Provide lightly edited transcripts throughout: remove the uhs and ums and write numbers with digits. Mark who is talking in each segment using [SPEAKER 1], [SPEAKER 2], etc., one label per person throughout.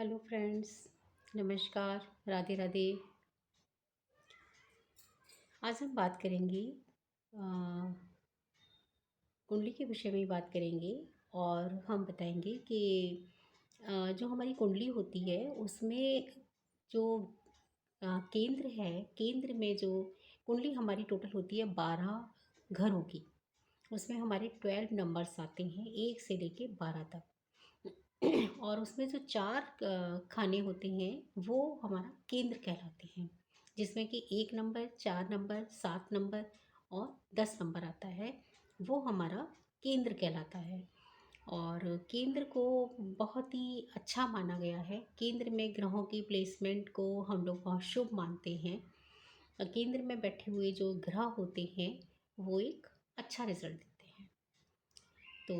[SPEAKER 1] Hello friends, नमस्कार, राधे राधे। आज हम बात करेंगे अ, कुंडली के विषय में बात करेंगे। और हम बताएंगे कि जो हमारी कुंडली होती है उसमें जो केंद्र है, केंद्र में जो कुंडली हमारी टोटल होती है 12 घरों की। उसमें हमारे 12 नंबर्स आते हैं, 1 से लेके 12 तक। और उसमें जो चार खाने होते हैं वो हमारा केंद्र कहलाते हैं, जिसमें कि 1 नंबर, 4 नंबर, 7 नंबर और 10 नंबर आता है। वो हमारा केंद्र कहलाता है। और केंद्र को बहुत ही अच्छा माना गया है। केंद्र में ग्रहों की प्लेसमेंट को हम लोग बहुत शुभ मानते हैं। केंद्र में बैठे हुए जो ग्रह होते हैं वो एक अच्छा रिजल्ट देते हैं। तो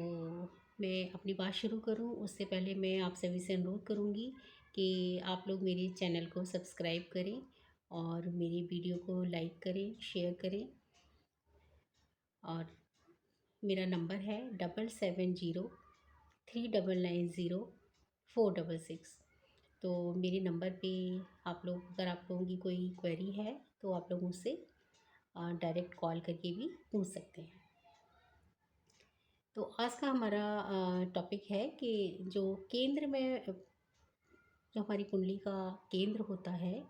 [SPEAKER 1] मैं अपनी बात शुरू करूं उससे पहले मैं आप सभी से अनुरोध करूंगी कि आप लोग मेरे चैनल को सब्सक्राइब करें और मेरी वीडियो को लाइक करें, शेयर करें। और मेरा नंबर है 7703990466। तो मेरे नंबर पे आप लोग, अगर आप लोगों की कोई क्वेरी है तो आप लोग मुझसे डायरेक्ट कॉल करके भी पूछ सकते हैं। तो आज का हमारा टॉपिक है कि जो केंद्र में, जो हमारी कुंडली का केंद्र होता है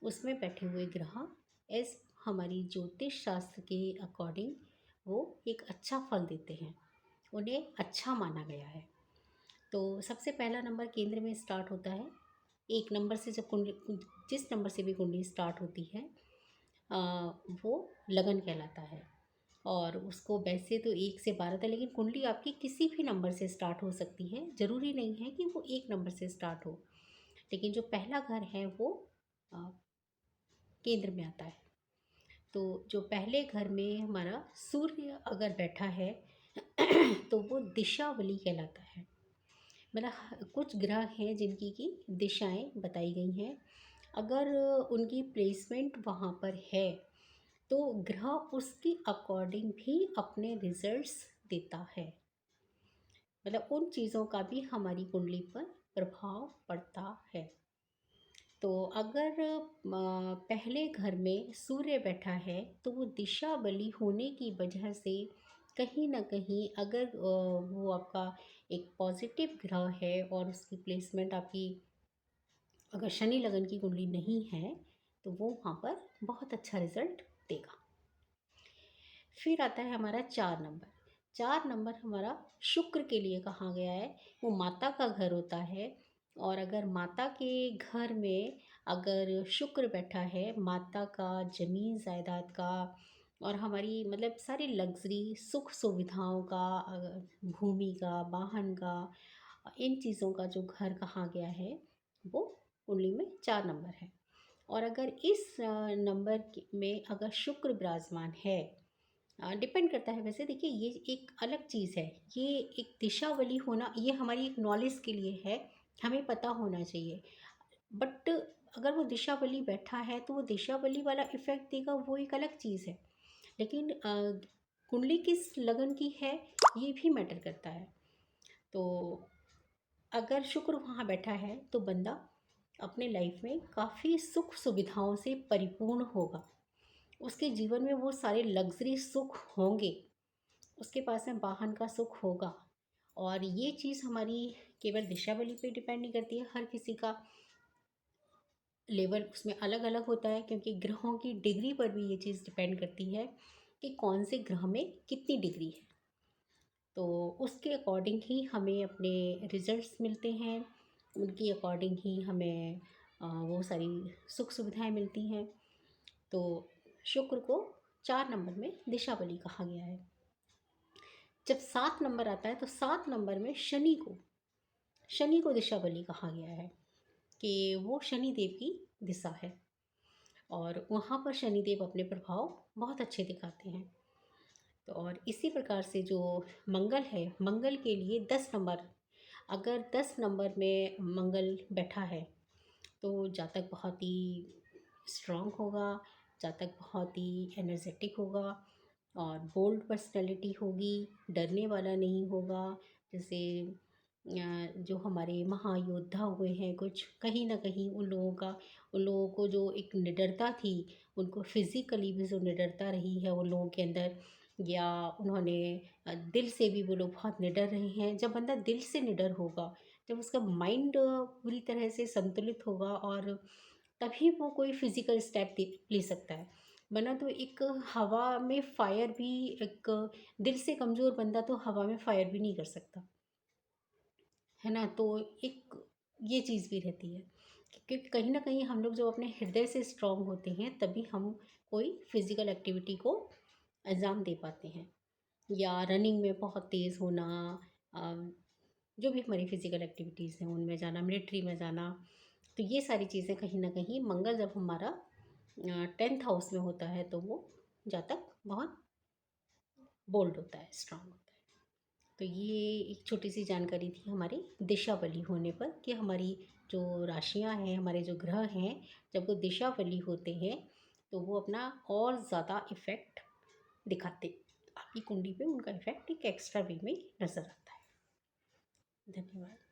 [SPEAKER 1] उसमें बैठे हुए ग्रह एस हमारी ज्योतिष शास्त्र के अकॉर्डिंग वो एक अच्छा फल देते हैं, उन्हें अच्छा माना गया है। तो सबसे पहला नंबर केंद्र में स्टार्ट होता है। 1 नंबर से जब कुंडली, जिस नंबर से भी कुंडली स्टार्ट होती है अ, वो लगन कहलाता है। और उसको वैसे तो 1 से 12 था, लेकिन कुंडली आपकी किसी भी नंबर से स्टार्ट हो सकती है, ज़रूरी नहीं है कि वो 1 नंबर से स्टार्ट हो। लेकिन जो पहला घर है वो अ, केंद्र में आता है। तो जो पहले घर में हमारा सूर्य अगर बैठा है तो वो दिशावली कहलाता है। मतलब कुछ ग्रह हैं जिनकी की दिशाएं बताई गई हैं। अगर उनकी प्लेसमेंट वहाँ पर है तो ग्रह उसकी अकॉर्डिंग भी अपने रिजल्ट्स देता है। मतलब उन चीज़ों का भी हमारी कुंडली पर प्रभाव पड़ता है। तो अगर पहले घर में सूर्य बैठा है तो वो दिशा बली होने की वजह से कहीं ना कहीं, अगर वो आपका एक पॉजिटिव ग्रह है और उसकी प्लेसमेंट आपकी, अगर शनि लगन की कुंडली नहीं है तो वो वहाँ पर बहुत अच्छा रिजल्ट देगा। फिर आता है हमारा 4 नंबर। 4 नंबर हमारा शुक्र के लिए कहा गया है। वो माता का घर होता है। और अगर माता के घर में अगर शुक्र बैठा है, माता का, जमीन जायदाद का और हमारी मतलब सारी लग्जरी सुख सुविधाओं का, भूमि का, वाहन का, इन चीज़ों का जो घर कहा गया है वो कुंडली में 4 नंबर है। और अगर इस नंबर में अगर शुक्र विराजमान है, डिपेंड करता है। वैसे देखिए, ये एक अलग चीज़ है। ये एक दिशावली होना, ये हमारी एक नॉलेज के लिए है, हमें पता होना चाहिए। बट अगर वो दिशावली बैठा है तो वो दिशावली वाला इफ़ेक्ट देगा, वो एक अलग चीज़ है। लेकिन कुंडली किस लगन की है ये भी मैटर करता है। तो अगर शुक्र वहाँ बैठा है तो बंदा अपने लाइफ में काफ़ी सुख सुविधाओं से परिपूर्ण होगा। उसके जीवन में वो सारे लग्जरी सुख होंगे, उसके पास में वाहन का सुख होगा। और ये चीज़ हमारी केवल दिशावली पे डिपेंड नहीं करती है, हर किसी का लेवल उसमें अलग अलग होता है, क्योंकि ग्रहों की डिग्री पर भी ये चीज़ डिपेंड करती है कि कौन से ग्रह में कितनी डिग्री है। तो उसके अकॉर्डिंग ही हमें अपने रिजल्ट्स मिलते हैं, उनकी अकॉर्डिंग ही हमें वो सारी सुख सुविधाएं मिलती हैं। तो शुक्र को 4 नंबर में दिशावली कहा गया है। जब 7 नंबर आता है तो 7 नंबर में शनि को दिशा बली कहा गया है कि वो शनि देव की दिशा है। और वहाँ पर शनि देव अपने प्रभाव बहुत अच्छे दिखाते हैं। तो और इसी प्रकार से जो मंगल है, मंगल के लिए 10 नंबर, अगर 10 नंबर में मंगल बैठा है तो जातक बहुत ही स्ट्रांग होगा, जातक बहुत ही एनर्जेटिक होगा और बोल्ड पर्सनैलिटी होगी, डरने वाला नहीं होगा। जैसे जो हमारे महायोद्धा हुए हैं कुछ, कहीं न कहीं उन लोगों को जो एक निडरता थी, उनको फ़िज़िकली भी जो निडरता रही है उन लोगों के अंदर, या उन्होंने दिल से भी वो लोग बहुत निडर रहे हैं। जब बंदा दिल से निडर होगा, जब उसका माइंड पूरी तरह से संतुलित होगा, और तभी वो कोई फ़िज़िकल स्टेप ले सकता है। वरना तो एक हवा में फ़ायर भी, एक दिल से कमज़ोर बंदा तो हवा में फ़ायर भी नहीं कर सकता। है ना? तो एक ये चीज़ भी रहती है, क्योंकि कहीं न कहीं हम लोग जब अपने हृदय से स्ट्रॉन्ग होते हैं, तभी हम कोई फ़िज़िकल एक्टिविटी को अंजाम दे पाते हैं। या रनिंग में बहुत तेज़ होना, अ, जो भी हमारी फ़िज़िकल एक्टिविटीज़ हैं उनमें जाना, मिलिट्री में जाना, तो ये सारी चीज़ें कहीं न कहीं मंगल जब हमारा 10th हाउस में होता है, तो वो जातक बहुत बोल्ड होता है, स्ट्रॉन्ग होता है। तो ये एक छोटी-सी जानकारी थी हमारी दिशा बली होने पर, कि हमारी जो राशियाँ हैं, हमारे जो ग्रह हैं, जब वो दिशा बली होते हैं, तो वो अपना और ज़्यादा इफ़ेक्ट दिखाते। आपकी कुंडली पे उनका इफ़ेक्ट एक एक्स्ट्रा वे में नज़र आता है। धन्यवाद।